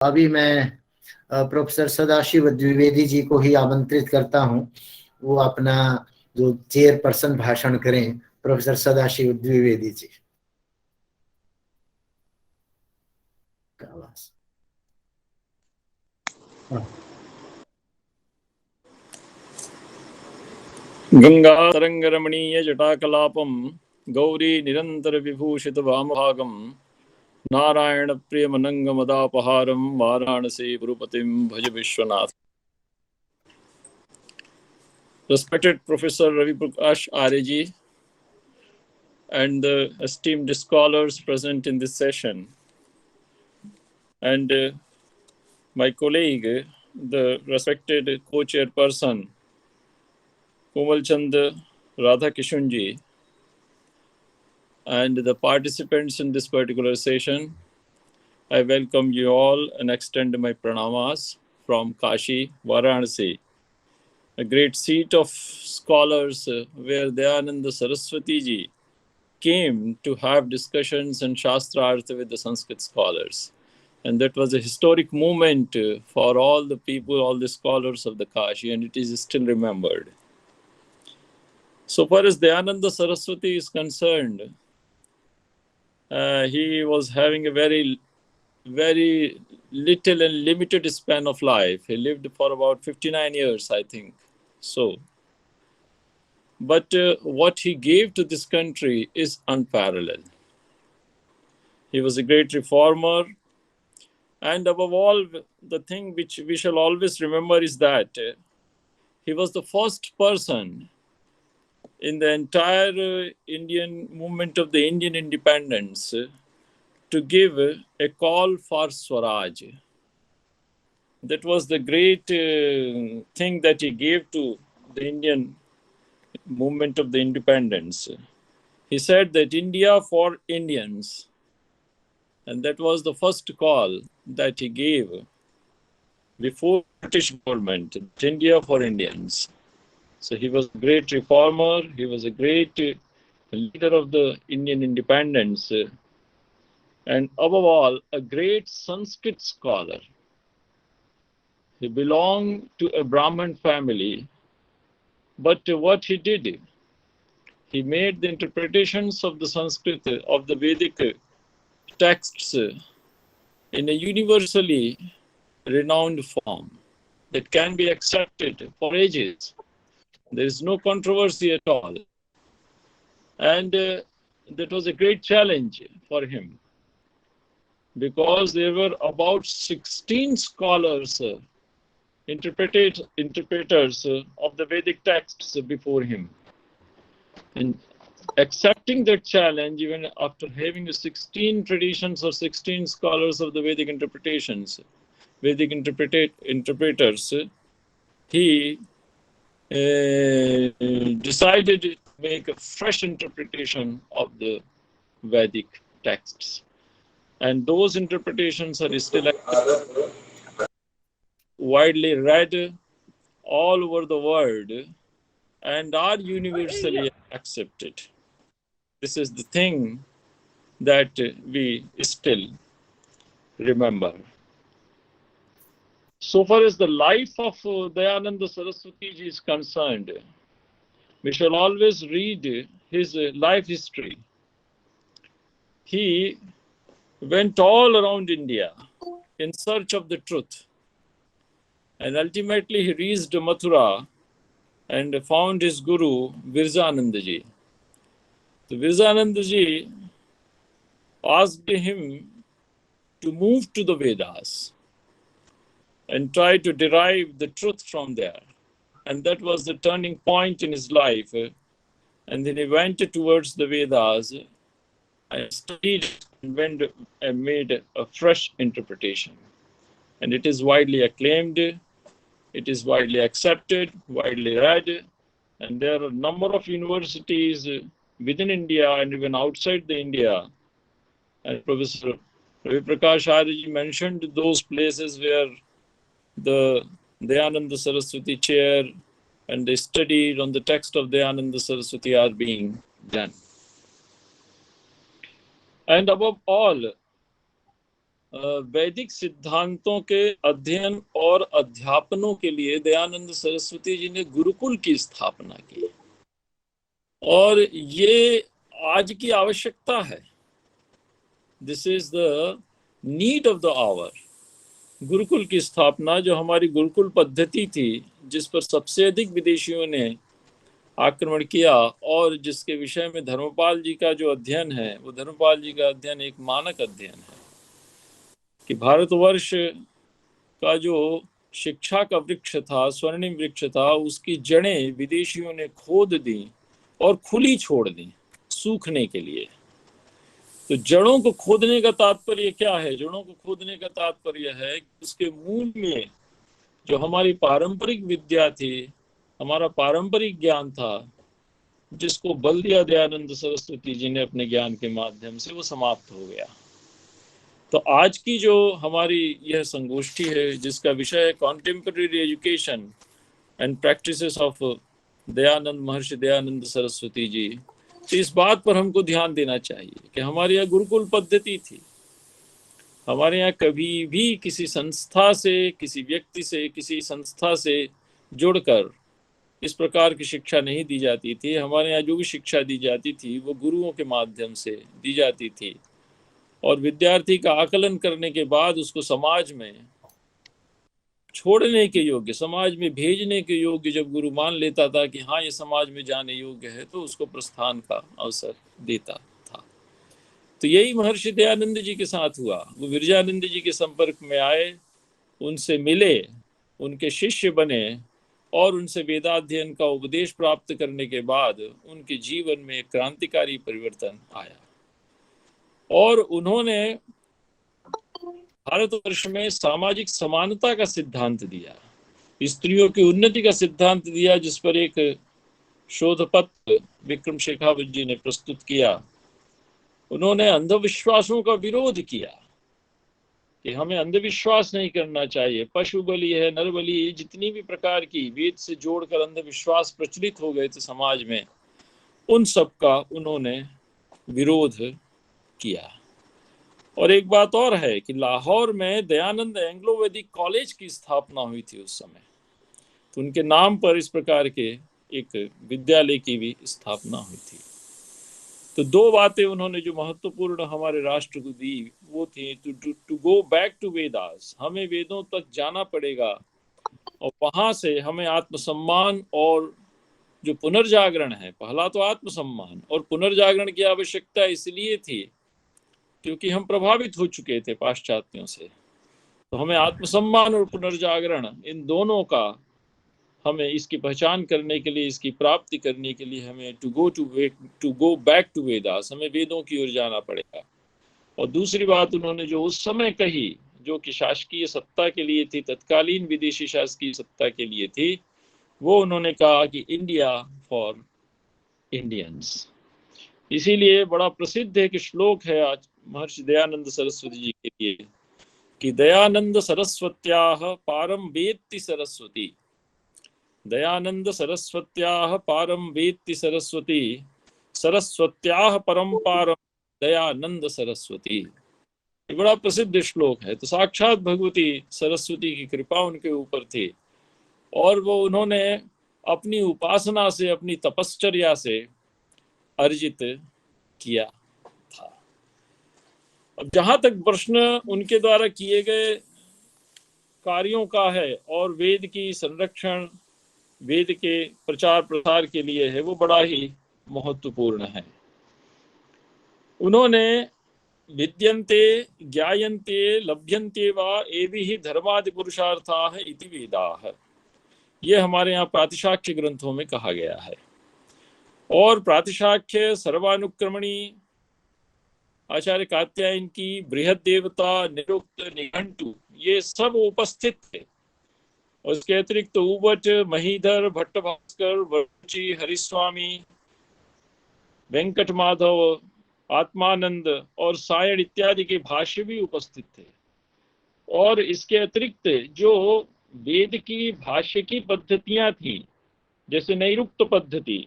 अभी मैं प्रोफेसर सदाशिव द्विवेदी जी को ही आमंत्रित करता हूं, वो अपना जो चेयरपर्सन भाषण करें, प्रोफेसर सदाशिव द्विवेदी जी। गंगा तरंग रमणीय जटाकलापम गौरी निरंतर विभूषित वामभागम नारायण प्रिय मनंग मदापहारम वाराणसी गुरुपतिम भज Vishwanath. Respected Professor Ravi Prakash Areji and the esteemed scholars present in this session, and my colleague, the respected co-chairperson Komal Chand Radhakishanji, and the participants in this particular session, I welcome you all and extend my pranamas from Kashi, Varanasi, a great seat of scholars where Dayananda Saraswati ji came to have discussions and Shastra Artha with the Sanskrit scholars. And that was a historic moment for all the people, all the scholars of the Kashi, and it is still remembered. So far as Dayananda Saraswati is concerned, he was having a very little and limited span of life. He lived for about 59 years, I think. So, but what he gave to this country is unparalleled. He was a great reformer, and above all, the thing which we shall always remember is that he was the first person in the entire Indian movement of the Indian independence to give a call for Swaraj. That was the great thing that he gave to the Indian movement of the independence. He said that India for Indians, and that was the first call that he gave before British government, India for Indians. So he was a great reformer, he was a great leader of the Indian independence, and above all, a great Sanskrit scholar. He belonged to a Brahmin family, but what he did, he made the interpretations of the Sanskrit, of the Vedic texts in a universally renowned form that can be accepted for ages. There is no controversy at all. And that was a great challenge for him, because there were about 16 scholars, interpreters of the Vedic texts before him. And accepting that challenge, even after having 16 traditions or 16 scholars of the Vedic interpretations, Vedic interpreters, he decided to make a fresh interpretation of the Vedic texts. And those interpretations are still widely read all over the world and are universally accepted. This is the thing that we still remember. So far as the life of Dayananda Saraswati ji is concerned, we shall always read his life history. He went all around India in search of the truth. And ultimately he reached Mathura and found his guru, Virzananda ji. So Virzananda ji asked him to move to the Vedas and try to derive the truth from there. And that was the turning point in his life. And then he went towards the Vedas and studied and went and made a fresh interpretation. And it is widely acclaimed, it is widely accepted, widely read, and there are a number of universities within India and even outside the India. And Professor Ravi Prakash Areji mentioned those places where the Dayananda Saraswati chair and they studied on the text of Dayananda Saraswati are being done. And above all, वैदिक सिद्धांतों के अध्ययन और अध्यापनों के लिए दयानंद सरस्वती जी ने गुरुकुल की स्थापना की, और ये आज की आवश्यकता है। This is the need of the hour. गुरुकुल की स्थापना, जो हमारी गुरुकुल पद्धति थी, जिस पर सबसे अधिक विदेशियों ने आक्रमण किया, और जिसके विषय में धर्मपाल जी का जो अध्ययन है, वो धर्मपाल जी का अध्ययन एक मानक अध्ययन है कि भारतवर्ष का जो शिक्षा का वृक्ष था, स्वर्णिम वृक्ष था, उसकी जड़ें विदेशियों ने खोद दी और खुली छोड़ दी सूखने के लिए। तो जड़ों को खोदने का तात्पर्य क्या है? जड़ों को खोदने का तात्पर्य है कि उसके मूल में जो हमारी पारंपरिक विद्या थी, हमारा पारंपरिक ज्ञान था, जिसको बल दिया दयानंद सरस्वती जी ने अपने ज्ञान के माध्यम से, वो समाप्त हो गया। तो आज की जो हमारी यह संगोष्ठी है, जिसका विषय है contemporary education and practices of Dayanand, Maharshi Dayanand Saraswati ji, तो इस बात पर हमको ध्यान देना चाहिए कि हमारे यहाँ गुरुकुल पद्धति थी। हमारे यहाँ कभी भी किसी संस्था से, किसी व्यक्ति से, किसी संस्था से जुड़कर इस प्रकार की शिक्षा नहीं दी जाती थी। हमारे यहाँ जो भी शिक्षा दी जाती थी वो गुरुओं के माध्यम से दी जाती थी, और विद्यार्थी का आकलन करने के बाद उसको समाज में छोड़ने के योग्य, समाज में भेजने के योग्य जब गुरु मान लेता था कि हाँ ये समाज में जाने योग्य है, तो उसको प्रस्थान का अवसर देता था। तो यही महर्षि दयानंद जी के साथ हुआ। वो विरजानंद जी के संपर्क में आए, उनसे मिले, उनके शिष्य बने, और उनसे वेदाध्ययन का उपदेश प्राप्त करने के बाद उनके जीवन में क्रांतिकारी परिवर्तन आया, और उन्होंने भारतवर्ष में सामाजिक समानता का सिद्धांत दिया, स्त्रियों की उन्नति का सिद्धांत दिया, जिस पर एक शोध पत्र विक्रम शेखावत जी ने प्रस्तुत किया। उन्होंने अंधविश्वासों का विरोध किया कि हमें अंधविश्वास नहीं करना चाहिए। पशु बलि है, नर बलि है, जितनी भी प्रकार की वेद से जोड़कर अंधविश्वास प्रचलित हो गए थे समाज में, उन सब का उन्होंने विरोध किया। और एक बात और है कि लाहौर में दयानंद एंग्लो वैदिक कॉलेज की स्थापना हुई थी उस समय, तो उनके नाम पर इस प्रकार के एक विद्यालय की भी स्थापना हुई थी। तो दो बातें उन्होंने जो महत्वपूर्ण हमारे राष्ट्र को दी, वो थी to go back to Vedas, हमें वेदों तक जाना पड़ेगा, और वहां से हमें आत्मसम्मान और जो पुनर्जागरण है, पहला तो आत्मसम्मान और पुनर्जागरण की आवश्यकता इसलिए थी क्योंकि हम प्रभावित हो चुके थे पाश्चात्यों से। तो हमें आत्मसम्मान और पुनर्जागरण, इन दोनों का हमें इसकी पहचान करने के लिए, इसकी प्राप्ति करने के लिए हमें to go back to Vedas, हमें वेदों की ओर जाना पड़ेगा। और दूसरी बात उन्होंने जो उस समय कही, जो कि शासकीय सत्ता के लिए थी, तत्कालीन विदेशी शासकीय सत्ता के लिए थी, वो उन्होंने कहा कि इंडिया फॉर इंडियंस। इसीलिए बड़ा प्रसिद्ध एक श्लोक है आज महर्षि दयानंद सरस्वती जी के लिए कि दयानंद सरस्वत्याः पारम वेत्ति सरस्वती, दयानंद सरस्वत्याः पारम वेत्ति सरस्वती, सरस्वत्याः परम पारम दयानंद सरस्वती। ये बड़ा प्रसिद्ध श्लोक है। तो साक्षात भगवती सरस्वती की कृपा उनके ऊपर थी, और वो उन्होंने अपनी उपासना से, अपनी तपश्चर्या से अर्जित किया था। अब जहां तक प्रश्न उनके द्वारा किए गए कार्यों का है और वेद की संरक्षण, वेद के प्रचार प्रसार के लिए है, वो बड़ा ही महत्वपूर्ण है। उन्होंने विद्यन्ते ज्ञायन्ते लभ्यन्ते वा एभिः धर्मादि पुरुषार्थाः इति वेदाः, ये हमारे यहाँ प्रातिशाख्य ग्रंथों में कहा गया है। और प्रातिशाख्य, सर्वानुक्रमणी, आचार्य कात्यायन की बृहद देवता, निरुक्त, निघंटु, ये सब उपस्थित थे। और इसके अतिरिक्त उबच, महीधर, भट्टभास्कर, वरुचि, हरिस्वामी, वेंकट माधव, आत्मानंद और सायण इत्यादि के भाष्य भी उपस्थित थे। और इसके अतिरिक्त जो वेद की भाष्य की पद्धतियां थी, जैसे नैरुक्त पद्धति,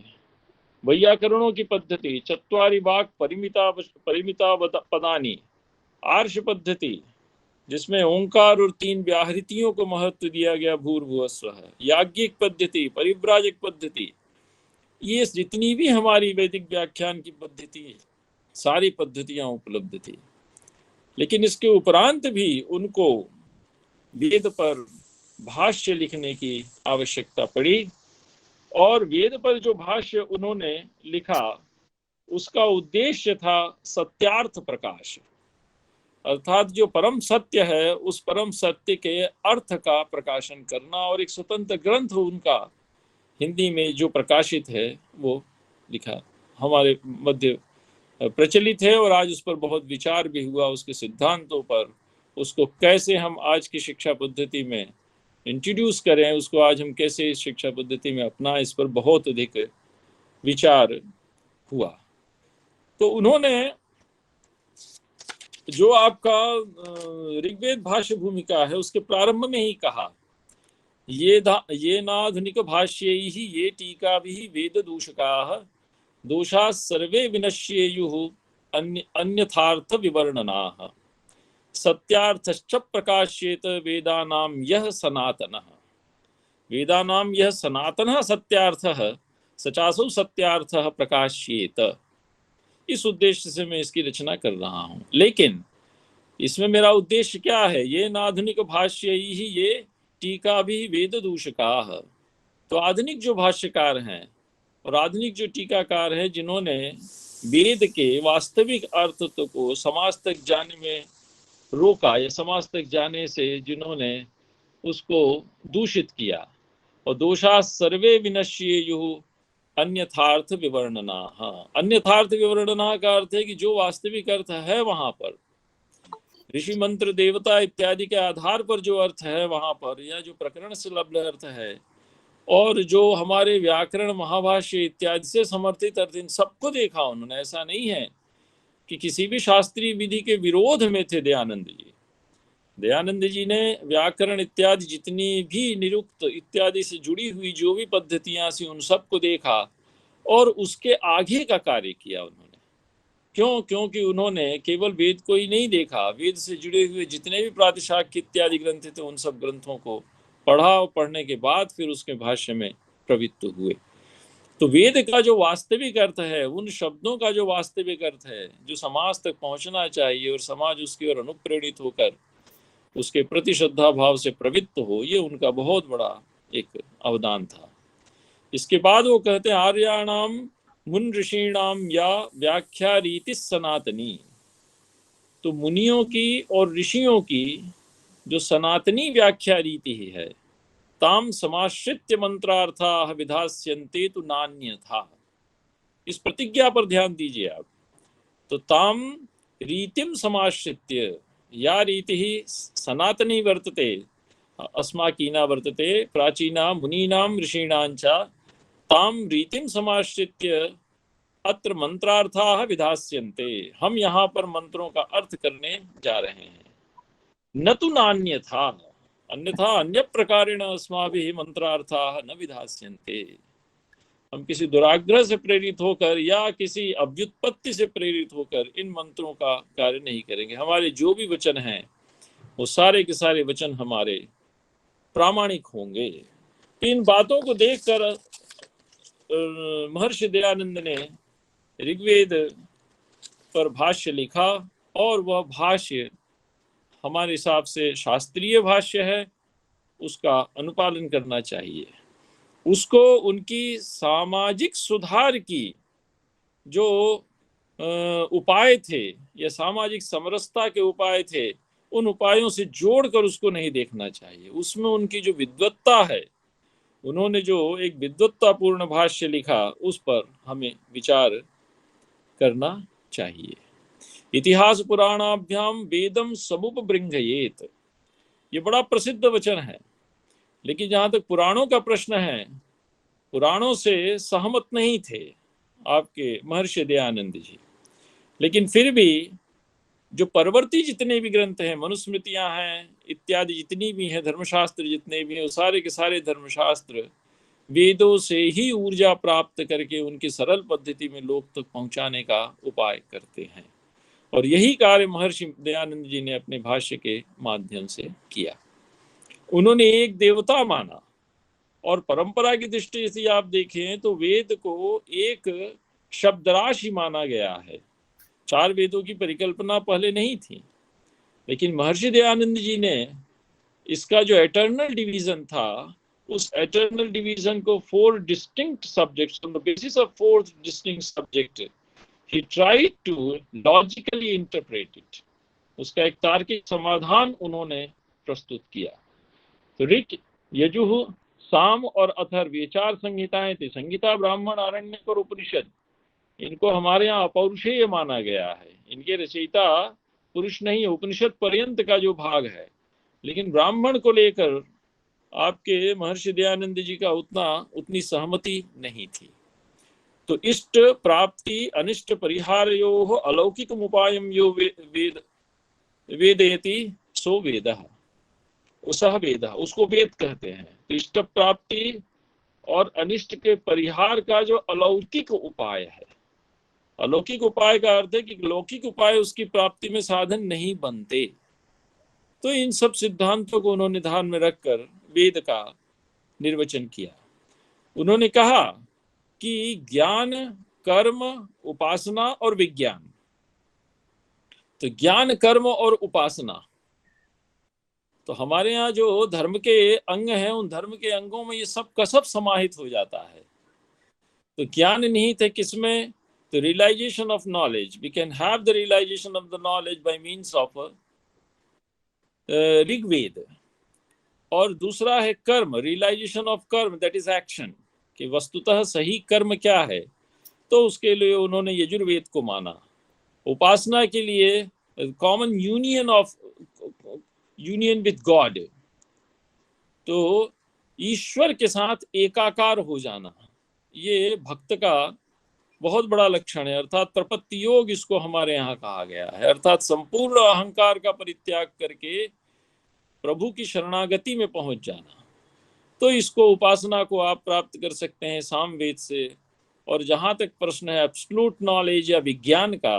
वैयाकरणों की पद्धति, चत्वारि वाक् परिमिता पदानि, आर्ष पद्धति, जिसमें ओंकार और 3 व्याहृतियों को महत्व दिया गया, भूर्भुवस्वः, याज्ञिक पद्धति, परिव्राजक पद्धति, ये जितनी भी हमारी वैदिक व्याख्यान की पद्धति है, सारी पद्धतियां उपलब्ध थी। लेकिन इसके उपरांत भी उनको वेद पर भाष्य लिखने की आवश्यकता पड़ी, और वेद पर जो भाष्य उन्होंने लिखा उसका उद्देश्य था सत्यार्थ प्रकाश, अर्थात जो परम सत्य है उस परम सत्य के अर्थ का प्रकाशन करना, और एक स्वतंत्र ग्रंथ उनका हिंदी में जो प्रकाशित है वो लिखा, हमारे मध्य प्रचलित है, और आज उस पर बहुत विचार भी हुआ, उसके सिद्धांतों पर, उसको कैसे हम आज की शिक्षा पद्धति में इंट्रोड्यूस करें, उसको आज हम कैसे इस शिक्षा पद्धति में अपना, इस पर बहुत अधिक विचार हुआ। तो उन्होंने जो आपका ऋग्वेद भाष्य भूमिका है उसके प्रारंभ में ही कहा, ये नाधुनिक भाष्यैः ये टीका भी वेद दूषकाः दोषा सर्वे विनश्येयुः अन्यथार्थ विवर्णनाः सत्यार्थश्च प्रकाश्येत वेदानां यः सनातनः, वेदानां यः सनातनः सत्यार्थः सचासौ सत्यार्थः प्रकाश्येत। इस उद्देश्य से मैं इसकी रचना कर रहा हूं। लेकिन इसमें मेरा उद्देश्य क्या है? ये नाधुनिक भाष्य ही ये टीका भी वेद दूषकाः। तो आधुनिक जो भाष्यकार हैं और आधुनिक जो टीकाकार हैं, जिन्होंने वेद के वास्तविक अर्थ को समाज तक जाने में रोका या समाज तक जाने से जिन्होंने उसको दूषित किया, और दोषा सर्वे विनश्येयुः अन्यथार्थ विवर्णना। अन्यथार्थ विवर्णना का अर्थ है कि जो वास्तविक अर्थ है वहां पर ऋषि मंत्र देवता इत्यादि के आधार पर जो अर्थ है वहां पर, या जो प्रकरण से लब्ध अर्थ है, और जो हमारे व्याकरण महाभाष्य इत्यादि से समर्थित अर्थ, इन सबको देखा उन्होंने। ऐसा नहीं है कि किसी भी शास्त्रीय विधि के विरोध में थे दयानंद जी। दयानंद जी ने व्याकरण इत्यादि जितनी भी निरुक्त इत्यादि से जुड़ी हुई जो भी पद्धतियां थी उन सबको देखा और उसके आगे का कार्य किया उन्होंने। क्यों? क्योंकि उन्होंने केवल वेद को ही नहीं देखा, वेद से जुड़े हुए जितने भी प्रातिशाख्य इत्यादि ग्रंथ थे उन सब ग्रंथों को पढ़ा, और पढ़ने के बाद फिर उसके भाष्य में प्रवृत्त हुए। तो वेद का जो वास्तविक अर्थ है, उन शब्दों का जो वास्तविक अर्थ है, जो समाज तक पहुंचना चाहिए और समाज उसकी ओर अनुप्रेरित होकर उसके प्रति श्रद्धा भाव से प्रवृत्त हो, ये उनका बहुत बड़ा एक अवदान था। इसके बाद वो कहते हैं आर्याणाम मुन ऋषीणाम या व्याख्या रीति सनातनी। तो मुनियों की और ऋषियों की जो सनातनी व्याख्या रीति ही है, ताम समाश्रित्य मंत्रार्थाः विधास्यन्ते तु नान्यथा। इस प्रतिज्ञा पर ध्यान दीजिए आप। तो ताम रीतिम समाश्रित्य, या रीति ही सनातनी वर्तते, अस्माकीना वर्तते, प्राचीना मुनीनां ऋषीणां च ताम रीतिम समाश्रित्य अत्र मंत्रार्थाः विधास्यन्ते। हम यहाँ पर मंत्रों का अर्थ करने जा रहे हैं, न तु नान्यथा, अन्यथा अन्य प्रकारेण अस्माभिः मंत्रार्थाः न विधास्यन्ते। हम किसी दुराग्रह से प्रेरित होकर या किसी अव्युत्पत्ति से प्रेरित होकर इन मंत्रों का कार्य नहीं करेंगे। हमारे जो भी वचन हैं वो सारे के सारे वचन हमारे प्रामाणिक होंगे। इन बातों को देखकर महर्षि दयानंद ने ऋग्वेद पर भाष्य लिखा, और वह भाष्य हमारे हिसाब से शास्त्रीय भाष्य है, उसका अनुपालन करना चाहिए। उसको उनकी सामाजिक सुधार की जो उपाय थे या सामाजिक समरसता के उपाय थे, उन उपायों से जोड़कर उसको नहीं देखना चाहिए। उसमें उनकी जो विद्वत्ता है, उन्होंने जो एक विद्वत्तापूर्ण भाष्य लिखा, उस पर हमें विचार करना चाहिए। इतिहास पुराणाभ्याम वेदम समुपबृंहयेत, ये बड़ा प्रसिद्ध वचन है। लेकिन जहां तक पुराणों का प्रश्न है, पुराणों से सहमत नहीं थे आपके महर्षि दयानंद जी। लेकिन फिर भी जो परवर्ती जितने भी ग्रंथ हैं, मनुस्मृतियां हैं इत्यादि जितनी भी हैं, धर्मशास्त्र जितने भी हैं, सारे के सारे धर्मशास्त्र वेदों से ही ऊर्जा प्राप्त करके उनकी सरल पद्धति में लोग तक पहुंचाने का उपाय करते हैं। और यही कार्य महर्षि दयानंद जी ने अपने भाष्य के माध्यम से किया। उन्होंने एक देवता माना, और परंपरा की दृष्टि से आप देखें तो वेद को एक शब्दराशि माना गया है। 4 वेदों की परिकल्पना पहले नहीं थी, लेकिन महर्षि दयानंद जी ने इसका जो एटर्नल डिवीजन था, उस एटर्नल डिवीजन को 4 distinct subjects, on the basis of 4 distinct subject, he tried to logically interpret it। उसका एक तार्किक समाधान उन्होंने प्रस्तुत किया। तो ऋक, यजुः, साम और अथर्व, ये 4 संहिताएं थी। संहिता, ब्राह्मण, आरण्यक और उपनिषद, इनको हमारे यहाँ अपौरुषेय माना गया है। इनके रचयिता पुरुष नहीं है, उपनिषद पर्यंत का जो भाग है। लेकिन ब्राह्मण को लेकर आपके महर्षि दयानंद जी का उतनी सहमति नहीं थी। तो इष्ट प्राप्ति अनिष्ट परिहारयोः अलौकिकम् उपायं यो वेदयति सो वेदः, उसह वेदः, उसको वेद कहते हैं। तो इष्ट प्राप्ति और अनिष्ट के परिहार का जो अलौकिक उपाय है, अलौकिक उपाय का अर्थ है कि लौकिक उपाय उसकी प्राप्ति में साधन नहीं बनते। तो इन सब सिद्धांतों को उन्होंने ध्यान में रखकर वेद का निर्वचन किया। उन्होंने कहा कि ज्ञान, कर्म, उपासना और विज्ञान। तो ज्ञान, कर्म और उपासना, तो हमारे यहाँ जो धर्म के अंग हैं, उन धर्म के अंगों में ये सब का सब समाहित हो जाता है। तो ज्ञान निहित है किसमें? तो realisation of knowledge, we can have the realisation of the knowledge by means of Rigveda. और दूसरा है कर्म, realisation of karma, that is action, कि वस्तुतः सही कर्म क्या है। तो उसके लिए उन्होंने यजुर्वेद को माना। उपासना के लिए कॉमन यूनियन विद गॉड, तो ईश्वर के साथ एकाकार हो जाना, ये भक्त का बहुत बड़ा लक्षण है। अर्थात प्रपत्ति योग इसको हमारे यहाँ कहा गया है। अर्थात संपूर्ण अहंकार का परित्याग करके प्रभु की शरणागति में पहुंच जाना। तो इसको, उपासना को आप प्राप्त कर सकते हैं सामवेद से। और जहाँ तक प्रश्न है एब्सोल्यूट नॉलेज या विज्ञान का,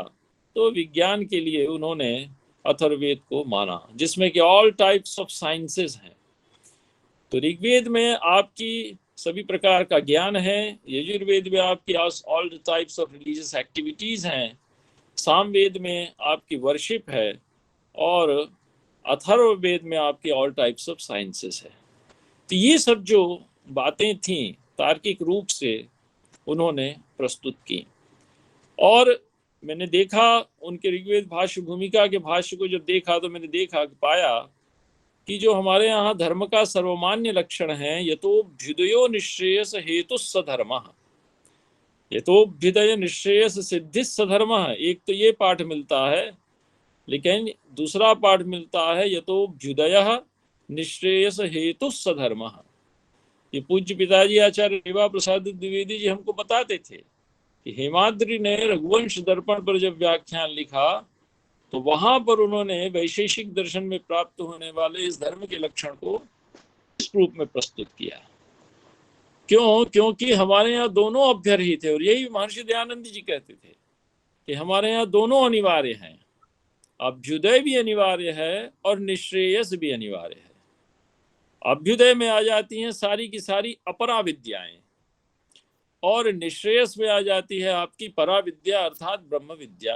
तो विज्ञान के लिए उन्होंने अथर्ववेद को माना, जिसमें कि ऑल टाइप्स ऑफ साइंसेस हैं। तो ऋग्वेद में आपकी सभी प्रकार का ज्ञान है, यजुर्वेद में आपकी all types of religious activities हैं, सामवेद में आपकी वर्शिप है, और अथर्ववेद में आपकी ऑल टाइप्स ऑफ साइंसेस है। तो ये सब जो बातें थीं तार्किक रूप से उन्होंने प्रस्तुत की। और मैंने देखा उनके ऋग्वेद भाष्य भूमिका के भाष्य को जब देखा, तो मैंने देखा, पाया कि जो हमारे यहाँ धर्म का सर्वमान्य लक्षण है, यतोऽभ्युदयो निश्रेयस हेतु सधर्मः, यतोऽभ्युदय निश्रेयस सिद्धि सधर्मः, एक तो ये पाठ मिलता है। लेकिन दूसरा पाठ मिलता है यतोऽभ्युदयः निश्रेयस हेतु सधर्मः। ये पूज्य पिताजी आचार्य रेवा प्रसाद द्विवेदी जी हमको बताते थे कि हेमाद्रि ने रघुवंश दर्पण पर जब व्याख्यान लिखा, तो वहां पर उन्होंने वैशेषिक दर्शन में प्राप्त होने वाले इस धर्म के लक्षण को इस रूप में प्रस्तुत किया। क्यों? क्योंकि हमारे यहाँ दोनों अभ्यर्हित है। और यही महर्षि दयानंद जी कहते थे कि हमारे यहाँ दोनों अनिवार्य हैं, अभ्युदय भी अनिवार्य है और निश्रेयस भी अनिवार्य है। अभ्युदय में आ जाती हैं सारी की सारी अपरा विद्याएं, और निश्रेयस में आ जाती है आपकी परा विद्या अर्थात ब्रह्म विद्या।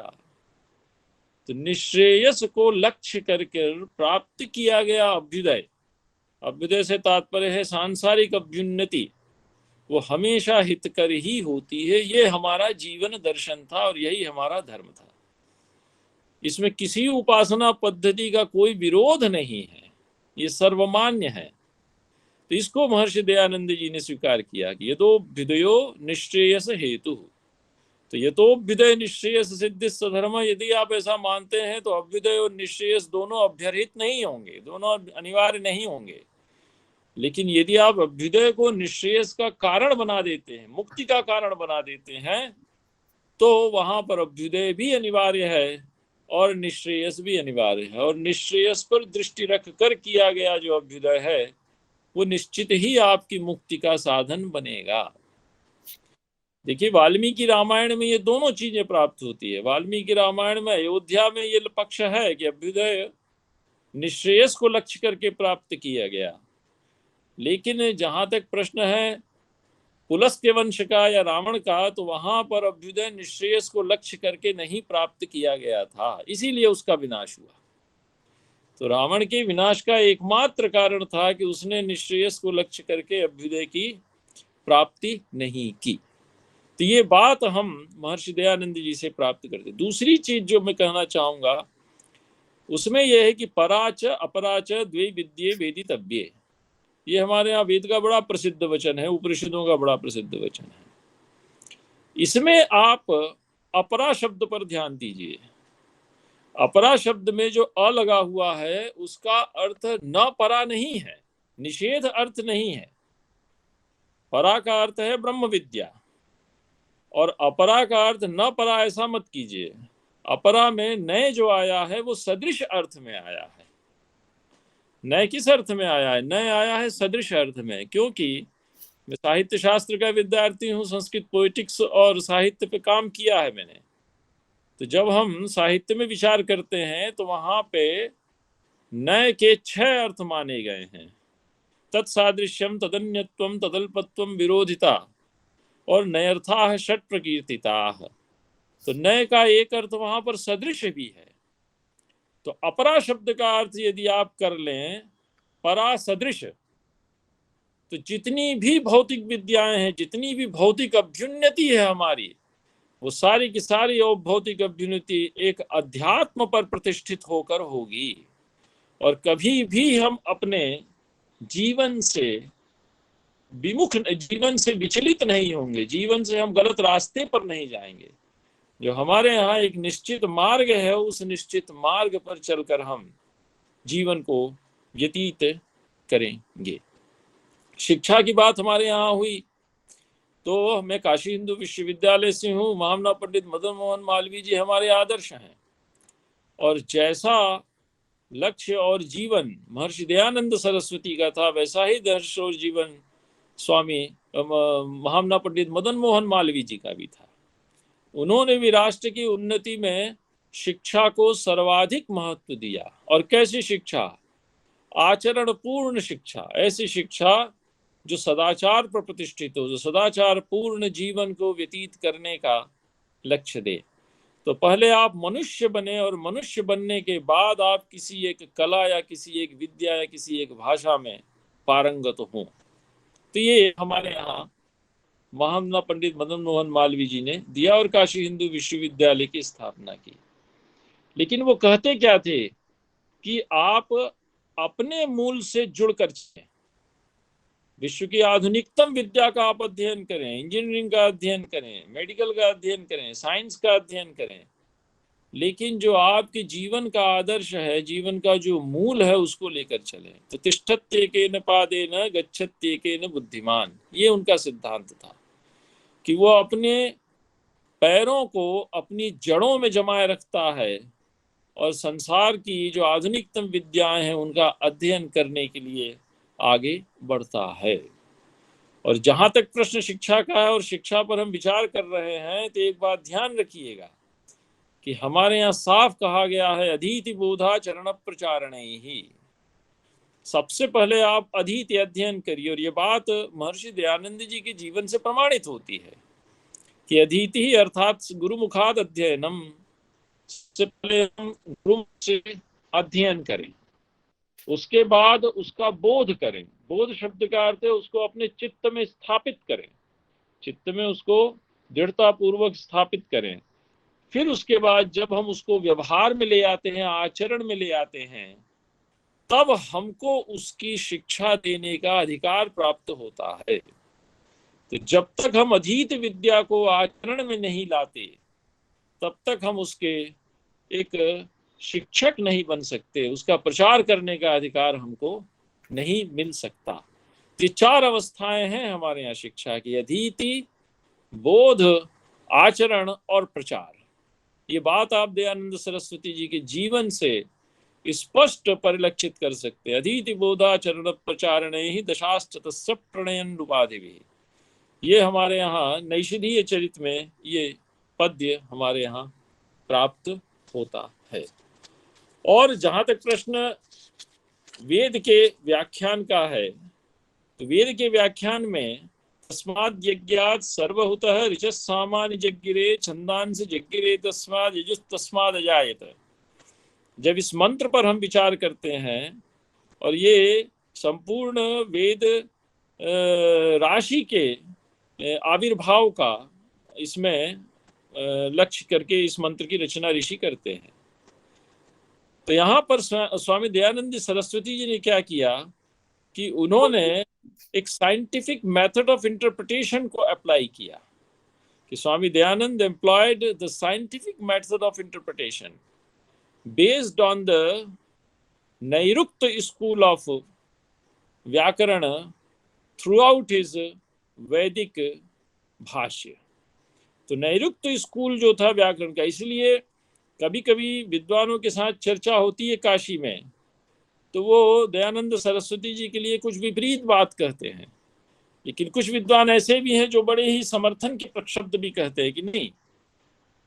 तो निश्रेयस को लक्ष्य करके प्राप्त किया गया अभ्युदय, अभ्युदय से तात्पर्य है सांसारिक अभ्युन्नति, वो हमेशा हितकर ही होती है। ये हमारा जीवन दर्शन था और यही हमारा धर्म था। इसमें किसी उपासना पद्धति का कोई विरोध नहीं है, ये सर्वमान्य है। तो इसको महर्षि दयानंद जी ने स्वीकार किया कि यतोऽभ्युदयो निश्रेयस हेतु, तो यतोऽभ्युदय निश्रेयस सिद्धि सधर्म। यदि आप ऐसा मानते हैं तो अभ्युदय और निश्रेयस दोनों अभ्यर्हित नहीं होंगे, दोनों अनिवार्य नहीं होंगे। लेकिन यदि आप अभ्युदय को निश्रेयस का कारण बना देते हैं, मुक्ति का कारण बना देते हैं, तो वहां पर अभ्युदय भी अनिवार्य है और निश्रेयस भी अनिवार्य है। और निश्रेयस पर दृष्टि रख कर किया गया जो अभ्युदय है, वो निश्चित ही आपकी मुक्ति का साधन बनेगा। देखिए, वाल्मीकि रामायण में ये दोनों चीजें प्राप्त होती है। वाल्मीकि रामायण में अयोध्या में ये पक्ष है कि अभ्युदय निश्रेयस को लक्ष्य करके प्राप्त किया गया, लेकिन जहां तक प्रश्न है पुलस्त्य वंश का या रावण का, तो वहां पर अभ्युदय निश्रेयस को लक्ष्य करके नहीं प्राप्त किया गया था, इसीलिए उसका विनाश हुआ। तो रावण के विनाश का एकमात्र कारण था कि उसने निश्रेयस को लक्ष्य करके अभ्युदय की प्राप्ति नहीं की। तो ये बात हम महर्षि दयानंद जी से प्राप्त करते। दूसरी चीज जो मैं कहना चाहूंगा उसमें यह है कि पराच अपराच द्वे विद्ये वेदितव्ये, ये हमारे यहाँ वेद का बड़ा प्रसिद्ध वचन है, उपनिषदों का बड़ा प्रसिद्ध वचन है। इसमें आप अपरा शब्द पर ध्यान दीजिए। अपरा शब्द में जो अ लगा हुआ है उसका अर्थ न परा नहीं है, निषेध अर्थ नहीं है। परा का अर्थ है ब्रह्म विद्या, और अपरा का अर्थ न परा ऐसा मत कीजिए। अपरा में नए जो आया है वो सदृश अर्थ में आया है। नए किस अर्थ में आया है? नए आया है सदृश अर्थ में, क्योंकि मैं साहित्य शास्त्र का विद्यार्थी हूँ, संस्कृत पोएटिक्स और साहित्य पे काम किया है मैंने। तो जब हम साहित्य में विचार करते हैं तो वहां पे नए के 6 अर्थ माने गए हैं। तत्सादृश्यम, तदन्यत्वम, तदल्पत्वम, विरोधिता और नयर्थाः षट प्रकीर्तिताः। तो नए का एक अर्थ वहां पर सदृश भी है। तो अपरा शब्द का अर्थ यदि आप कर लें परा सदृश, तो जितनी भी भौतिक विद्याएं हैं, जितनी भी भौतिक अभ्युन्नति है हमारी, वो सारी की सारी भौतिक अभ्युन्नति एक अध्यात्म पर प्रतिष्ठित होकर होगी। और कभी भी हम अपने जीवन से जीवन से विचलित नहीं होंगे, जीवन से हम गलत रास्ते पर नहीं जाएंगे। जो हमारे यहाँ एक निश्चित मार्ग है, उस निश्चित मार्ग पर चलकर हम जीवन को व्यतीत करेंगे। शिक्षा की बात हमारे यहाँ हुई, तो मैं काशी हिंदू विश्वविद्यालय से हूँ। महामना पंडित मदन मोहन मालवीय जी हमारे आदर्श हैं, और जैसा लक्ष्य और जीवन महर्षि दयानंद सरस्वती का था, वैसा ही दर्श और जीवन स्वामी महामना पंडित मदन मोहन मालवीय जी का भी था। उन्होंने भी राष्ट्र की उन्नति में शिक्षा को सर्वाधिक महत्व दिया। और कैसी शिक्षा? आचरण पूर्ण शिक्षा, ऐसी शिक्षा जो सदाचार पर प्रतिष्ठित हो, जो सदाचार पूर्ण जीवन को व्यतीत करने का लक्ष्य दे। तो पहले आप मनुष्य बने, और मनुष्य बनने के बाद आप किसी एक कला या किसी एक विद्या या किसी एक भाषा में पारंगत हों। तो ये हमारे यहाँ महामना पंडित मदन मोहन मालवीय जी ने दिया और काशी हिंदू विश्वविद्यालय की स्थापना की। लेकिन वो कहते क्या थे कि आप अपने मूल से जुड़कर चलें, विश्व की आधुनिकतम विद्या का आप अध्ययन करें, इंजीनियरिंग का अध्ययन करें, मेडिकल का अध्ययन करें, साइंस का अध्ययन करें, लेकिन जो आपके जीवन का आदर्श है, जीवन का जो मूल है, उसको लेकर चलें। तो तिष्ठत्येकेन पादेन गच्छत्येकेन बुद्धिमान, ये उनका सिद्धांत था कि वो अपने पैरों को अपनी जड़ों में जमाए रखता है और संसार की जो आधुनिकतम विद्याएं हैं उनका अध्ययन करने के लिए आगे बढ़ता है। और जहां तक प्रश्न शिक्षा का है और शिक्षा पर हम विचार कर रहे हैं, तो एक बात ध्यान रखिएगा कि हमारे यहाँ साफ कहा गया है अधीति बोधा चरण प्रचारणे ही। सबसे पहले आप अधीति अध्ययन करिए। और ये बात महर्षि दयानंद जी के जीवन से प्रमाणित होती है कि अधीति ही अर्थात गुरुमुखाद अध्ययनम, से पहले हम गुरु से अध्ययन करें, उसके बाद उसका बोध करें। बोध शब्द का अर्थ है उसको अपने चित्त में स्थापित करें, चित्त में उसको दृढ़ता पूर्वक स्थापित करें। फिर उसके बाद जब हम उसको व्यवहार में ले आते हैं, आचरण में ले आते हैं, तब हमको उसकी शिक्षा देने का अधिकार प्राप्त होता है। तो जब तक हम अधीत विद्या को आचरण में नहीं लाते, तब तक हम उसके एक शिक्षक नहीं बन सकते, उसका प्रचार करने का अधिकार हमको नहीं मिल सकता। ये 4 अवस्थाएं हैं हमारे यहाँ शिक्षा की, अधीति, बोध, आचरण और प्रचार। ये बात आप दयानंद सरस्वती जी के जीवन से स्पष्ट परिलक्षित कर सकते हैं। अधीति बोधाचरण प्रचारणे ही दशाश्च तस्य प्रणयन उपाधि भी। ये हमारे यहाँ नैषधीय चरित में ये पद्य हमारे यहाँ प्राप्त होता है। और जहां तक प्रश्न वेद के व्याख्यान का है, तो वेद के व्याख्यान में तस्माद् यज्ञात् सर्वहुतः ऋचः सामानि जज्ञिरे छन्दांसि जज्ञिरे तस्माद् यजुः तस्माद् अजायत। जब इस मंत्र पर हम विचार करते हैं और ये संपूर्ण वेद राशि के आविर्भाव का इसमें लक्ष्य करके इस मंत्र की रचना ऋषि करते हैं, तो यहाँ पर स्वामी दयानंद सरस्वती जी ने क्या किया कि उन्होंने एक साइंटिफिक मेथड ऑफ इंटरप्रिटेशन को अप्लाई किया, कि Swami Dayanand employed the scientific method of interpretation based on the Nairukta school of Vyakarana throughout his Vaidik bhashya. तो नैरुक्त स्कूल जो था व्याकरण का, इसलिए कभी कभी विद्वानों के साथ चर्चा होती है काशी में, तो वो दयानंद सरस्वती जी के लिए कुछ विपरीत बात कहते हैं, लेकिन कुछ विद्वान ऐसे भी हैं जो बड़े ही समर्थन के शब्द भी कहते हैं कि नहीं।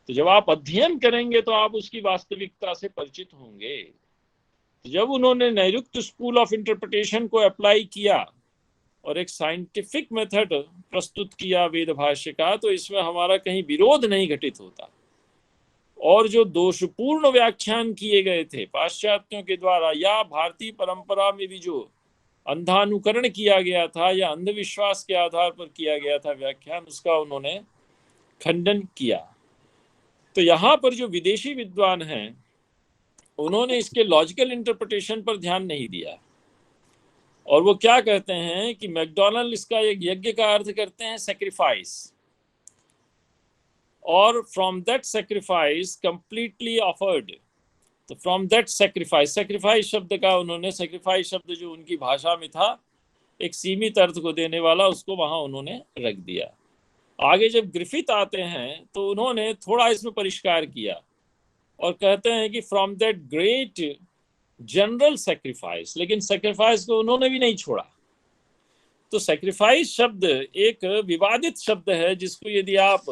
तो जब आप अध्ययन करेंगे तो आप उसकी वास्तविकता से परिचित होंगे। तो जब उन्होंने नैरुक्त स्कूल ऑफ इंटरप्रिटेशन को अप्लाई किया और एक साइंटिफिक मेथड प्रस्तुत किया वेद भाष्य का, तो इसमें हमारा कहीं विरोध नहीं घटित होता। और जो दोषपूर्ण व्याख्यान किए गए थे पाश्चात्यों के द्वारा या भारतीय परंपरा में भी जो अंधानुकरण किया गया था या अंधविश्वास के आधार पर किया गया था व्याख्यान, उसका उन्होंने खंडन किया। तो यहाँ पर जो विदेशी विद्वान हैं उन्होंने इसके लॉजिकल इंटरप्रिटेशन पर ध्यान नहीं दिया, और वो क्या कहते हैं कि मैकडॉनल्ड इसका एक यज्ञ का अर्थ करते हैं सैक्रिफाइस, और from that sacrifice completely offered. तो फ्रॉम दैट सैक्रिफाइस, सैक्रिफाइस शब्द का उन्होंने, सैक्रिफाइस शब्द जो उनकी भाषा में था एक सीमित अर्थ को देने वाला, उसको वहां उन्होंने रख दिया। आगे जब ग्रिफिथ आते हैं तो उन्होंने थोड़ा इसमें परिष्कार किया और कहते हैं कि from that great general sacrifice, लेकिन सैक्रिफाइस को उन्होंने भी नहीं छोड़ा। तो सैक्रिफाइस शब्द एक विवादित शब्द है जिसको यदि आप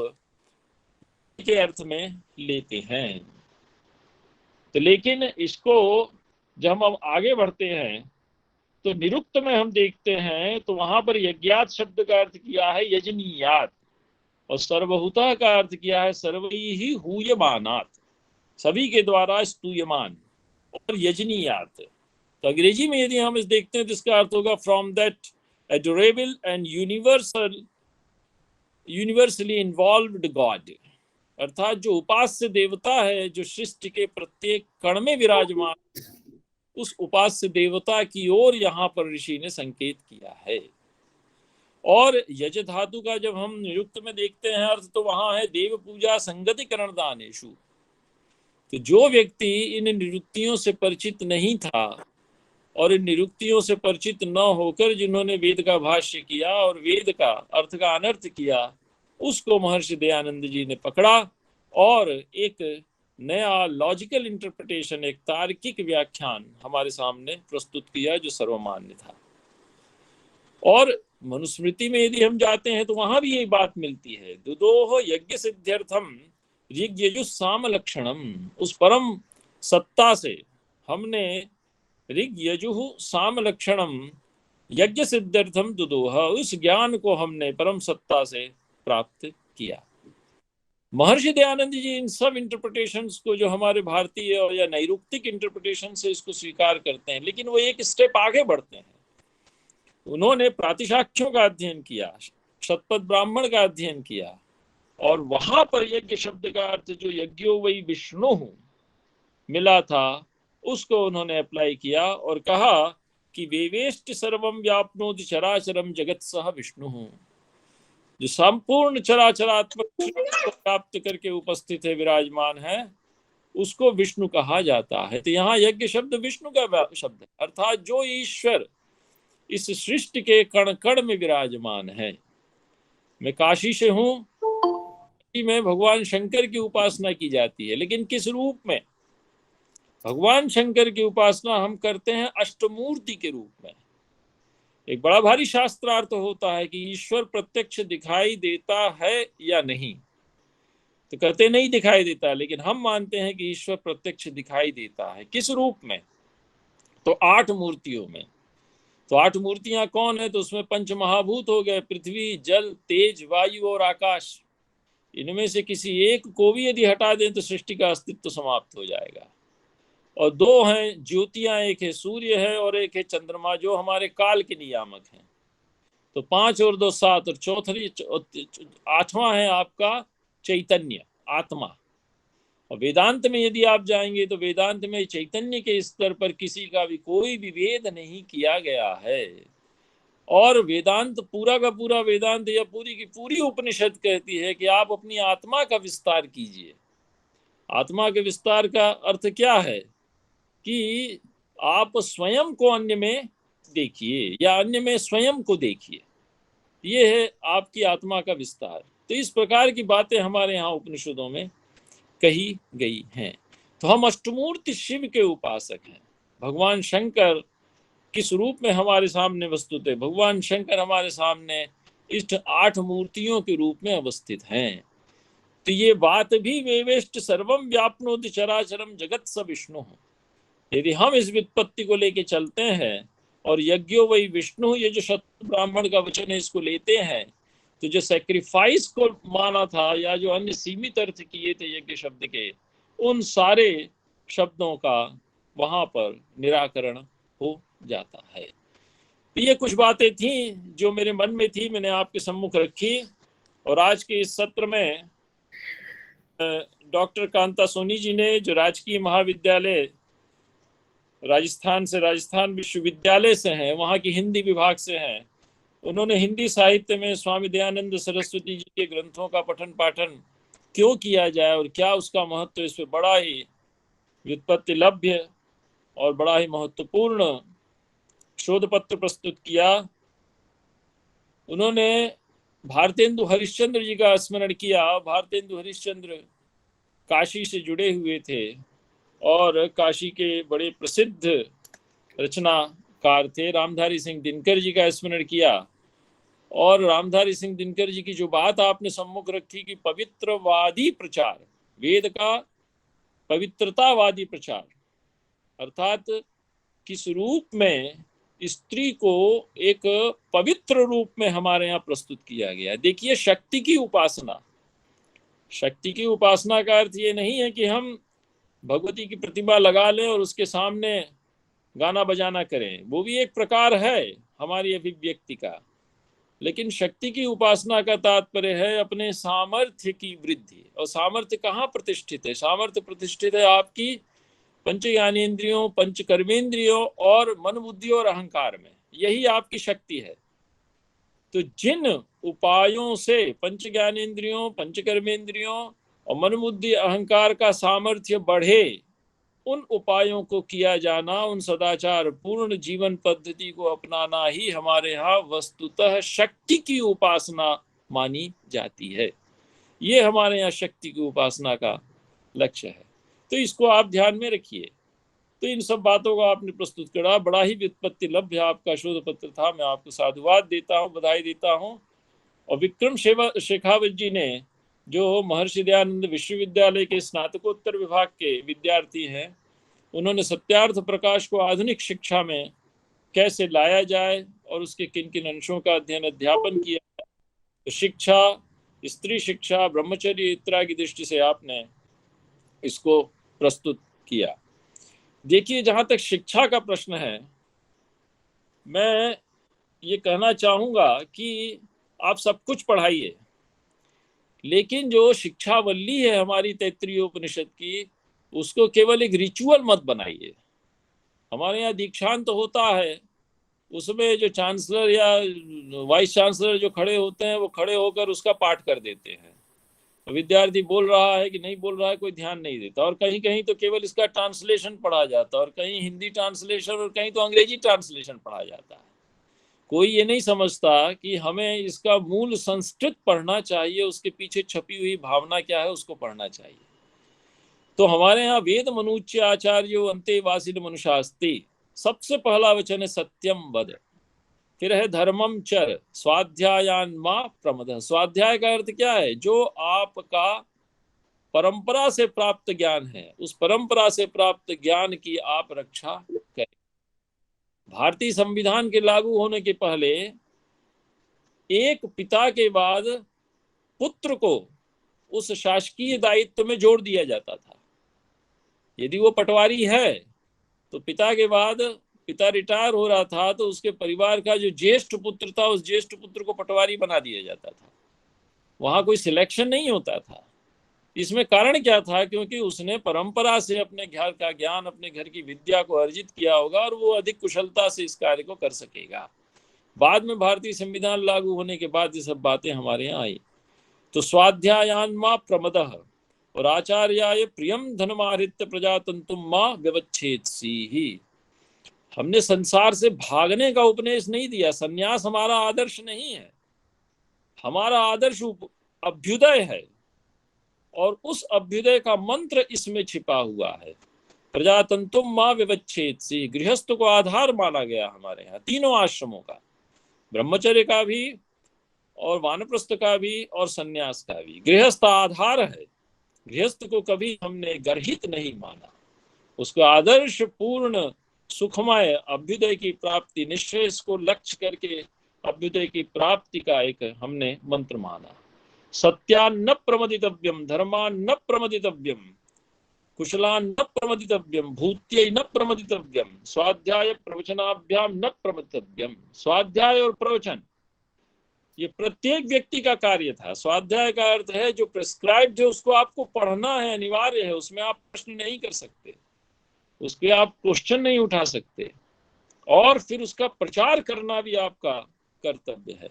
के अर्थ में लेते हैं तो, लेकिन इसको जब हम आगे बढ़ते हैं तो निरुक्त में हम देखते हैं तो वहां पर यज्ञात शब्द का अर्थ किया है यजनीयात, और सर्वहुता का अर्थ किया है सर्वैहि हूयमानात, सभी के द्वारा स्तूयमान, और यजनीयात। तो अंग्रेजी में यदि हम इस देखते हैं तो इसका अर्थ होगा from that adorable and universally involved God, अर्थात जो उपास्य देवता है जो सृष्टि के प्रत्येक कण में विराजमान, उस उपास्य देवता की ओर यहाँ पर ऋषि ने संकेत किया है। और यज धातु का जब हम निरुक्त में देखते हैं अर्थ, तो वहां है देव पूजा संगति करण दानेशु। तो जो व्यक्ति इन निरुक्तियों से परिचित नहीं था और इन निरुक्तियों से परिचित न होकर जिन्होंने वेद का भाष्य किया और वेद का अर्थ का अनर्थ किया, उसको महर्षि दयानंद जी ने पकड़ा और एक नया लॉजिकल इंटरप्रिटेशन, एक तार्किक व्याख्यान हमारे सामने प्रस्तुत किया जो सर्वमान्य था। और मनुस्मृति में यदि हम जाते हैं तो वहां भी यही बात मिलती है, दुदोह यज्ञ सिद्ध्यर्थम ऋग यजुः साम लक्षणम। उस परम सत्ता से हमने ऋग यजुः साम लक्षणम यज्ञ सिद्ध्यर्थम दुदोह, उस ज्ञान को हमने परम सत्ता से प्राप्त किया। महर्षि दयानंद जी इन सब इंटरप्रिटेशंस को जो हमारे भारतीय और या नैरुक्तिक इंटरप्रिटेशन से इसको स्वीकार करते हैं, लेकिन वो एक स्टेप आगे बढ़ते हैं। उन्होंने प्रातिशाख्यों का अध्ययन किया, शतपथ ब्राह्मण का अध्ययन किया, और वहां पर यज्ञ शब्द का अर्थ जो यज्ञो वै विष्णु मिला था उसको उन्होंने अप्लाई किया और कहा कि वेवेष्ट सर्वम व्याप्नोति चराचरम जगत सह विष्णु, जो संपूर्ण चराचरात्मक को प्राप्त करके उपस्थित है, विराजमान है, उसको विष्णु कहा जाता है। तो यहाँ यज्ञ शब्द विष्णु का शब्द है, अर्थात जो ईश्वर इस सृष्टि के कण कण में विराजमान है। मैं काशी से हूं, में भगवान शंकर की उपासना की जाती है, लेकिन किस रूप में? भगवान शंकर की उपासना हम करते हैं अष्टमूर्ति के रूप में, एक बड़ा भारी शास्त्रार्थ होता है कि ईश्वर प्रत्यक्ष दिखाई देता है या नहीं। तो कहते नहीं दिखाई देता, लेकिन हम मानते हैं कि ईश्वर प्रत्यक्ष दिखाई देता है। किस रूप में? तो 8 मूर्तियों में। तो 8 मूर्तियां कौन है? तो उसमें पंच महाभूत हो गए, पृथ्वी, जल, तेज, वायु और आकाश। इनमें से किसी एक को भी यदि हटा दें तो सृष्टि का अस्तित्व समाप्त हो जाएगा। और 2 हैं ज्योतियां, एक है सूर्य है और एक है चंद्रमा, जो हमारे काल के नियामक हैं। तो 5 और 2 7, और चौथी 8वां है आपका चैतन्य, आत्मा। और वेदांत में यदि आप जाएंगे तो वेदांत में चैतन्य के स्तर पर किसी का भी कोई विभेद नहीं किया गया है। और वेदांत पूरा का पूरा वेदांत या पूरी की पूरी उपनिषद कहती है कि आप अपनी आत्मा का विस्तार कीजिए। आत्मा के विस्तार का अर्थ क्या है? कि आप स्वयं को अन्य में देखिए या अन्य में स्वयं को देखिए। ये है आपकी आत्मा का विस्तार। तो इस प्रकार की बातें हमारे यहाँ उपनिषदों में कही गई हैं। तो हम अष्टमूर्ति शिव के उपासक हैं। भगवान शंकर किस रूप में हमारे सामने वस्तुतः? भगवान शंकर हमारे सामने इष्ट 8 मूर्तियों के रूप में अवस्थित हैं। तो ये बात भी वेवेष्ट सर्वम व्याप्नोति चराचरम जगत स विष्णु। यदि हम इस व्युत्पत्ति को लेके चलते हैं और यज्ञो वही विष्णु, ये जो शत्रु ब्राह्मण का वचन है, इसको लेते हैं, तो जो सैक्रिफाइस को माना था या जो अन्य सीमित अर्थ किए थे यज्ञ शब्द के, उन सारे शब्दों का वहां पर निराकरण हो जाता है। तो ये कुछ बातें थी जो मेरे मन में थी, मैंने आपके सम्मुख रखी। और आज के इस सत्र में डॉक्टर कांता सोनी जी ने, जो राजकीय महाविद्यालय राजस्थान से, राजस्थान विश्वविद्यालय से हैं, वहाँ की हिंदी विभाग से हैं, उन्होंने हिंदी साहित्य में स्वामी दयानंद सरस्वती जी के ग्रंथों का पठन पाठन क्यों किया जाए और क्या उसका महत्व, इस पर बड़ा ही व्युत्पत्ति लभ्य और बड़ा ही महत्वपूर्ण शोध पत्र प्रस्तुत किया। उन्होंने भारतेंदु हरिश्चंद्र जी का स्मरण किया। भारतेंदु हरिश्चंद्र काशी से जुड़े हुए थे और काशी के बड़े प्रसिद्ध रचनाकार थे। रामधारी सिंह दिनकर जी का स्मरण किया। और रामधारी सिंह दिनकर जी की जो बात आपने सम्मुख रखी कि पवित्रवादी प्रचार, वेद का पवित्रतावादी प्रचार, अर्थात किस रूप में स्त्री को एक पवित्र रूप में हमारे यहाँ प्रस्तुत किया गया है। देखिए, शक्ति की उपासना, शक्ति की उपासना का अर्थ ये नहीं है कि हम भगवती की प्रतिमा लगा लें और उसके सामने गाना बजाना करें, वो भी एक प्रकार है हमारी अभिव्यक्ति का। लेकिन शक्ति की उपासना का तात्पर्य है अपने सामर्थ्य की वृद्धि। और सामर्थ्य कहाँ प्रतिष्ठित है? सामर्थ्य प्रतिष्ठित है आपकी पंच ज्ञानेन्द्रियों, पंच कर्मेंद्रियों और मन, बुद्धि और अहंकार में। यही आपकी शक्ति है। तो जिन उपायों से पंच ज्ञानेन्द्रियों, पंच कर्मेंद्रियों और मन, बुद्धि, अहंकार का सामर्थ्य बढ़े, उन उपायों को किया जाना, उन सदाचार पूर्ण जीवन पद्धति को अपनाना ही हमारे यहाँ वस्तुतः शक्ति की उपासना मानी जाती है। ये हमारे यहाँ शक्ति की उपासना का लक्ष्य है। तो इसको आप ध्यान में रखिए। तो इन सब बातों को आपने प्रस्तुत करा, बड़ा ही व्युत्पत्ति लभ्य आपका शोध पत्र था। मैं आपको साधुवाद देता हूँ, बधाई देता हूँ। और विक्रम शेखावत जी ने, जो महर्षि दयानंद विश्वविद्यालय के स्नातकोत्तर विभाग के विद्यार्थी हैं, उन्होंने सत्यार्थ प्रकाश को आधुनिक शिक्षा में कैसे लाया जाए और उसके किन किन अंशों का अध्ययन अध्यापन किया जाए, तो शिक्षा, स्त्री शिक्षा, ब्रह्मचर्य इत्यादि की दृष्टि से आपने इसको प्रस्तुत किया। देखिए, जहां तक शिक्षा का प्रश्न है, मैं ये कहना चाहूंगा कि आप सब कुछ पढ़ाइए, लेकिन जो शिक्षावल्ली है हमारी तैत्तिरीय उपनिषद की, उसको केवल एक रिचुअल मत बनाइए। हमारे यहाँ दीक्षांत तो होता है, उसमें जो चांसलर या वाइस चांसलर जो खड़े होते हैं, वो खड़े होकर उसका पाठ कर देते हैं। विद्यार्थी बोल रहा है कि नहीं बोल रहा है, कोई ध्यान नहीं देता। और कहीं कहीं तो केवल इसका ट्रांसलेशन पढ़ा जाता है, और कहीं हिंदी ट्रांसलेशन, और कहीं तो अंग्रेजी ट्रांसलेशन पढ़ा जाता है। कोई ये नहीं समझता कि हमें इसका मूल संस्कृत पढ़ना चाहिए, उसके पीछे छपी हुई भावना क्या है उसको पढ़ना चाहिए। तो हमारे यहाँ वेद मनुच्य आचार्यो अंते वासिल मनुषास्ति, सबसे पहला वचन है सत्यम वद। फिर है धर्मम चर स्वाध्यायान मा प्रमद। स्वाध्याय का अर्थ क्या है? जो आपका परंपरा से प्राप्त ज्ञान है, उस परंपरा से प्राप्त ज्ञान की आप रक्षा करें। भारतीय संविधान के लागू होने के पहले एक पिता के बाद पुत्र को उस शासकीय दायित्व में जोड़ दिया जाता था। यदि वो पटवारी है तो पिता के बाद, पिता रिटायर हो रहा था तो उसके परिवार का जो ज्येष्ठ पुत्र था, उस ज्येष्ठ पुत्र को पटवारी बना दिया जाता था। वहां कोई सिलेक्शन नहीं होता था। इसमें कारण क्या था? क्योंकि उसने परंपरा से अपने घर का ज्ञान, अपने घर की विद्या को अर्जित किया होगा और वो अधिक कुशलता से इस कार्य को कर सकेगा। बाद में भारतीय संविधान लागू होने के बाद ये सब बातें हमारे यहाँ आई। तो स्वाध्यायान मा प्रमदः और आचार्याय प्रियम धनमाहृत्य प्रजातंतुम मा व्यवच्छेदसी। हमने संसार से भागने का उपदेश नहीं दिया। संन्यास हमारा आदर्श नहीं है। हमारा आदर्श अभ्युदय है और उस अभ्युदय का मंत्र इसमें छिपा हुआ है। प्रजातंतुम मां व्यवच्छेदसी। गृहस्थ को आधार माना गया हमारे यहाँ तीनों आश्रमों का, ब्रह्मचर्य का भी और वानप्रस्थ का भी और संन्यास का भी। गृहस्थ आधार है। गृहस्थ को कभी हमने गर्हित नहीं माना। उसको आदर्श पूर्ण सुखमय अभ्युदय की प्राप्ति, निश्चय को लक्ष्य करके अभ्युदय की प्राप्ति का एक हमने मंत्र माना। सत्यान्न प्रमदितव्यम, धर्मान्न प्रमदितव्यम, कुशलान्न प्रमदितव्यम, भूत्यै न प्रमदितव्यम, स्वाध्याय प्रवचनाभ्याम न प्रमदितव्यम। स्वाध्याय और प्रवचन ये प्रत्येक व्यक्ति का कार्य था। स्वाध्याय का अर्थ है जो प्रिस्क्राइब्ड है उसको आपको पढ़ना है, अनिवार्य है। उसमें आप प्रश्न नहीं कर सकते, उसके आप क्वेश्चन नहीं उठा सकते, और फिर उसका प्रचार करना भी आपका कर्तव्य है।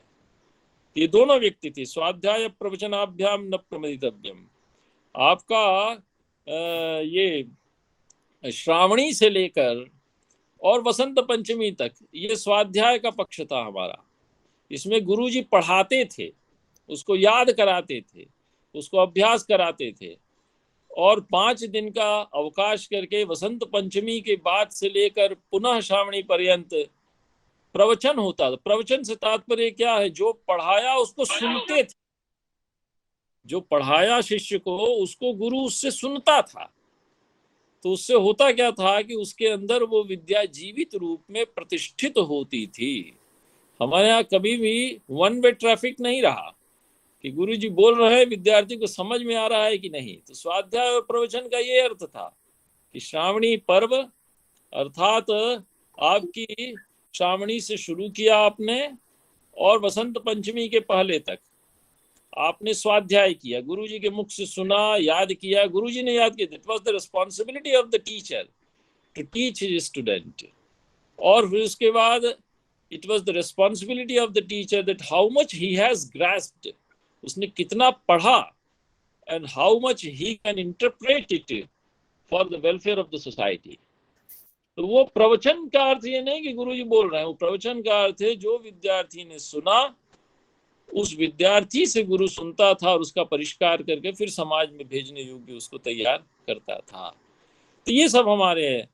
ये दोनों व्यक्ति थे। स्वाध्याय प्रवचनाभ्याम न प्रमदितव्यम। आपका ये श्रावणी से लेकर और वसंत पंचमी तक ये स्वाध्याय का पक्ष था हमारा। इसमें गुरुजी पढ़ाते थे, उसको याद कराते थे, उसको अभ्यास कराते थे, और 5 दिन का अवकाश करके वसंत पंचमी के बाद से लेकर पुनः श्रावणी पर्यंत प्रवचन होता था। प्रवचन से तात्पर्य क्या है? जो पढ़ाया उसको सुनते थे। जो पढ़ाया शिष्य को, उसको गुरु उससे सुनता था। तो उससे होता क्या था कि उसके अंदर वो विद्या जीवित रूप में प्रतिष्ठित होती थी। हमारे यहाँ कभी भी वन वे ट्रैफिक नहीं रहा कि गुरुजी बोल रहे हैं, विद्यार्थी को समझ में आ रहा है कि नहीं। तो स्वाध्याय और प्रवचन का ये अर्थ था कि श्रावणी पर्व अर्थात आपकी श्रावणी से शुरू किया आपने और वसंत पंचमी के पहले तक आपने स्वाध्याय किया, गुरुजी के मुख से सुना, याद किया। गुरुजी ने याद किया। It was the responsibility of the teacher to teach his student. और फिर उसके बाद it was the responsibility of the teacher that how much he has grasped, उसने कितना पढ़ा, and how much he can interpret it for the welfare of the society. तो वो प्रवचन का अर्थ ये नहीं कि गुरुजी बोल रहे हैं। वो प्रवचन का अर्थ है जो विद्यार्थी ने सुना, उस विद्यार्थी से गुरु सुनता था और उसका परिष्कार करके फिर समाज में भेजने योग्य उसको तैयार करता था। तो ये सब हमारे हैं।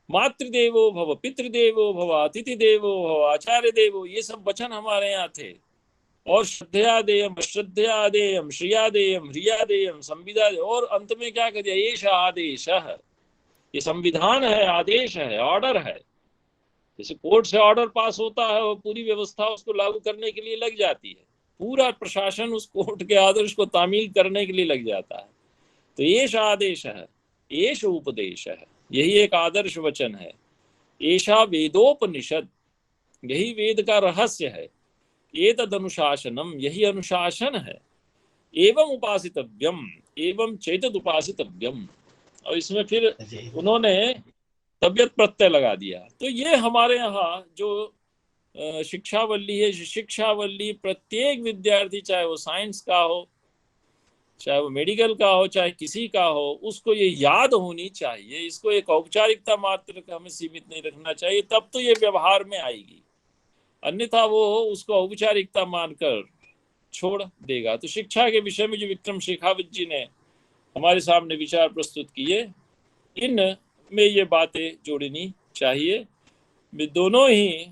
मातृदेवो भव, पितृदेवो भव, अतिथि देवो भव, आचार्य देवो, ये सब वचन हमारे यहाँ थे। और श्रद्धयादेयम, अश्रद्धयादेयम, श्रियादेयम, ह्रियादेयम, संविदा, और अंत में क्या कर दिया? एष आदेशः। ये संविधान है, आदेश है, ऑर्डर है। जैसे कोर्ट से ऑर्डर पास होता है, वो पूरी व्यवस्था उसको लागू करने के लिए लग जाती है। पूरा प्रशासन उस कोर्ट के आदेश को तामील करने के लिए लग जाता है। तो एष आदेश है, एष उपदेश है, यही एक आदर्श वचन है। एषा वेदोपनिषद, यही वेद का रहस्य है। एतद अनुशासनम, यही अनुशासन है। एवं उपासितव्यम, एवं चैतद उपासितव्यम। और इसमें फिर उन्होंने तबियत प्रत्यय लगा दिया। तो ये हमारे यहाँ जो शिक्षावल्ली है, शिक्षावल्ली प्रत्येक विद्यार्थी, चाहे वो साइंस का हो, चाहे वो मेडिकल का हो, चाहे किसी का हो, उसको ये याद होनी चाहिए। इसको एक औपचारिकता मात्र का हमें सीमित नहीं रखना चाहिए, तब तो ये व्यवहार में आएगी। अन्यथा वो उसको औपचारिकता मानकर छोड़ देगा। तो शिक्षा के विषय में जो विक्रम शेखावत जी ने हमारे सामने विचार प्रस्तुत किए, इन में ये बातें जोड़नी चाहिए। दोनों ही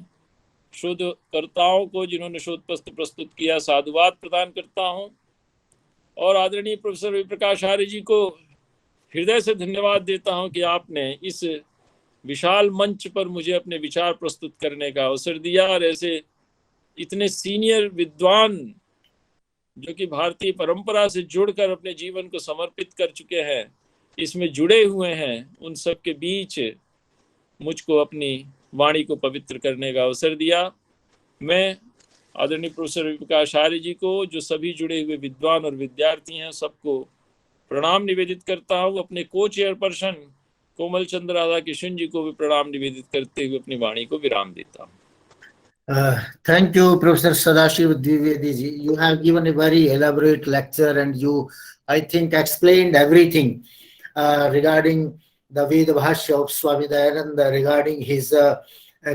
शोधकर्ताओं को जिन्होंने शोध पत्र प्रस्तुत किया साधुवाद प्रदान करता हूं और आदरणीय प्रोफेसर रवि प्रकाश आर्य जी को हृदय से धन्यवाद देता हूं कि आपने इस विशाल मंच पर मुझे अपने विचार प्रस्तुत करने का अवसर दिया और ऐसे इतने सीनियर विद्वान जो कि भारतीय परंपरा से जुड़कर अपने जीवन को समर्पित कर चुके हैं, इसमें जुड़े हुए हैं, उन सब के बीच मुझको अपनी वाणी को पवित्र करने का अवसर दिया। मैं आदरणीय प्रोफेसर रवि प्रकाश आर्य जी को, जो सभी जुड़े हुए विद्वान और विद्यार्थी हैं, सबको प्रणाम निवेदित करता हूँ। अपने को चेयरपर्सन कोमल चंद्र राधा किशन जी को भी प्रणाम निवेदित करते हुए अपनी वाणी को विराम देता हूँ। Thank you, Professor Sadashiv Dwivedi ji. You have given a very elaborate lecture and you, I think, explained everything regarding the Veda Bhashya of Swami Dayananda, regarding his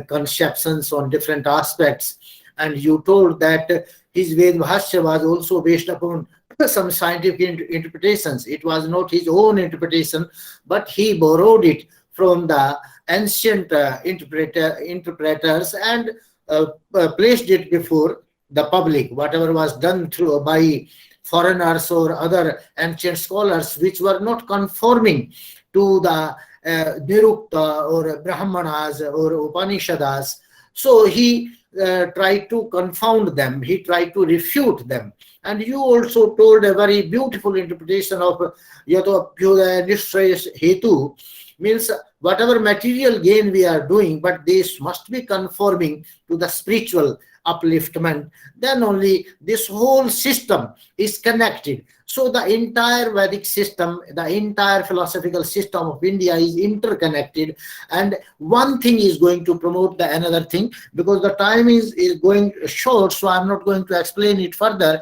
conceptions on different aspects. And you told that his Veda Bhashya was also based upon some scientific interpretations. It was not his own interpretation, but he borrowed it from the ancient interpreters and placed it before the public, whatever was done by foreigners or other ancient scholars which were not conforming to the Nirukta or Brahmanas or Upanishads. So he tried to confound them, he tried to refute them. And you also told a very beautiful interpretation of Yato Abhyudaya Nishraya Hetu, means whatever material gain we are doing, but this must be conforming to the spiritual upliftment. Then only this whole system is connected. So the entire Vedic system, the entire philosophical system of India is interconnected, and one thing is going to promote the another thing. Because the time is going short, so I'm not going to explain it further.